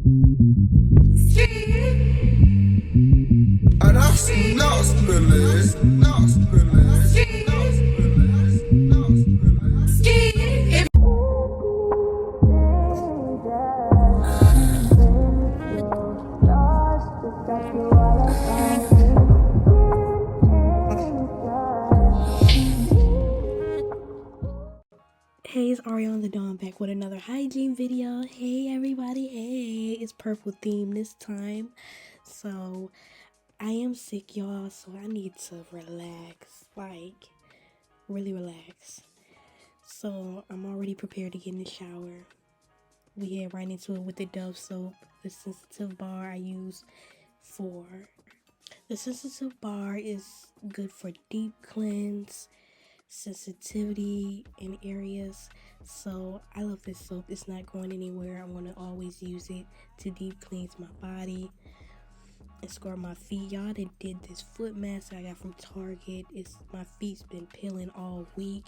Hey, it's AREEONTHEDON back with another hygiene video. Hey everybody, hey, it's purple theme this time. So I am sick, y'all, so I need to relax, like really relax. So I'm already prepared to get in the shower. We head right into it with the Dove soap, the sensitive bar I use for. The sensitive bar is good for deep cleanse, sensitivity in areas. So I love this soap. It's not going anywhere. I'm going to always use it to deep cleanse my body and scrub my feet. Y'all that did this foot mask I got from Target. My feet's been peeling all week,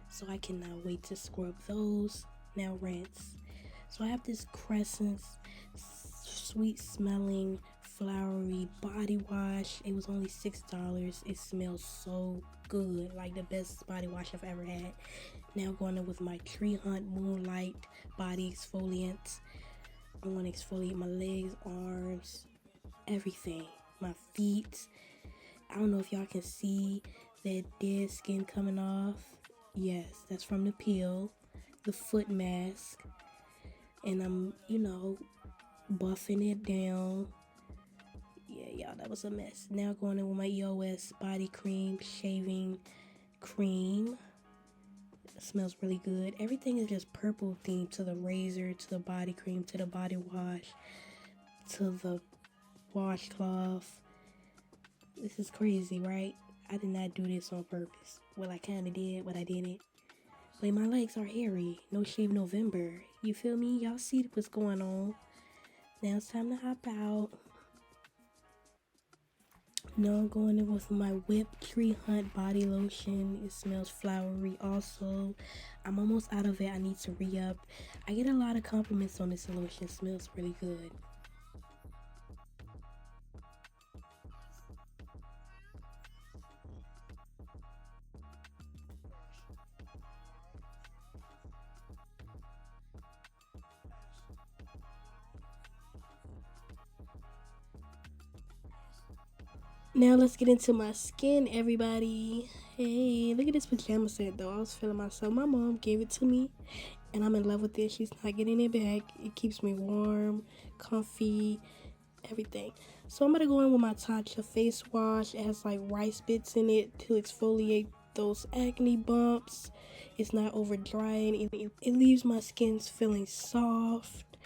so I cannot wait to scrub those. Now rinse. So I have this Crescent sweet smelling flowery body wash. It was only $6. It smells so good, like the best body wash I've ever had. Now going in with my Tree Hunt Moonlight body exfoliant. I want to exfoliate my legs, arms, everything, my feet. I don't know if y'all can see that dead skin coming off. Yes, that's from the peel, the foot mask, and I'm buffing it down. Yeah, y'all, that was a mess. Now going in with my EOS body cream, shaving cream. It smells really good. Everything is just purple themed, to the razor, to the body cream, to the body wash, to the washcloth. This is crazy, right? I did not do this on purpose. Well, I kind of did, but I didn't. But my legs are hairy. No shave November. You feel me? Y'all see what's going on. Now it's time to hop out. Now I'm going in with my Whipped Tree Hunt body lotion. It smells flowery also. I'm almost out of it. I need to re-up. I get a lot of compliments on this lotion. It smells really good. Now let's get into my skin, everybody. Hey, look at this pajama set though. I was feeling myself. My mom gave it to me and I'm in love with it. She's not getting it back. It keeps me warm, comfy, everything. So I'm gonna go in with my Tatcha face wash. It has like rice bits in it to exfoliate those acne bumps. It's not over drying. It leaves my skin feeling soft.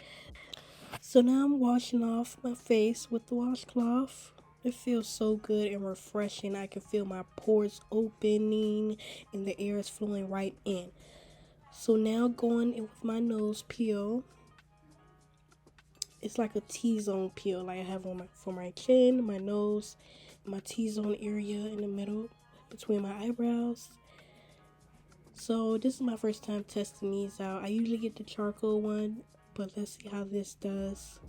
So now I'm washing off my face with the washcloth. It feels so good and refreshing. I can feel my pores opening and the air is flowing right in. So now going in with my nose peel. It's like a T-zone peel like I have on for my chin, my nose, my T-zone area in the middle between my eyebrows. So this is my first time testing these out. I usually get the charcoal one, but let's see how this does.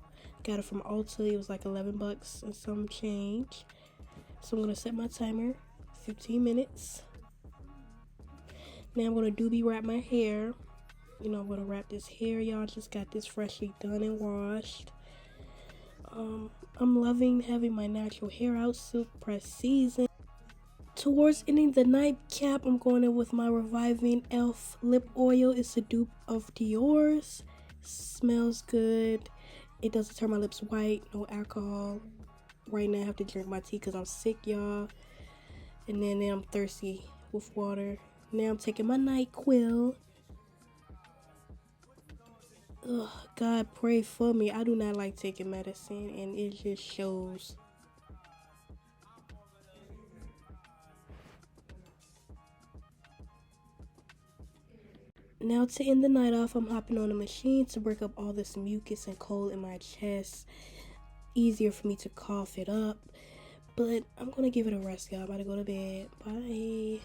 Got it from Ulta. It was like 11 bucks and some change. So I'm going to set my timer, 15 minutes. Now I'm going to doobie wrap my hair. I'm going to wrap this hair. Y'all just got this freshly done and washed. I'm loving having my natural hair out, silk press season. Towards ending the nightcap, I'm going in with my Reviving Elf lip oil. It's a dupe of Dior's. Smells good. It doesn't turn my lips white. No alcohol. Right now I have to drink my tea because I'm sick, y'all. And then I'm thirsty with water. Now I'm taking my NyQuil. Ugh, God pray for me. I do not like taking medicine and it just shows. Now to end the night off, I'm hopping on a machine to break up all this mucus and cold in my chest. Easier for me to cough it up. But I'm going to give it a rest, y'all. I'm about to go to bed. Bye.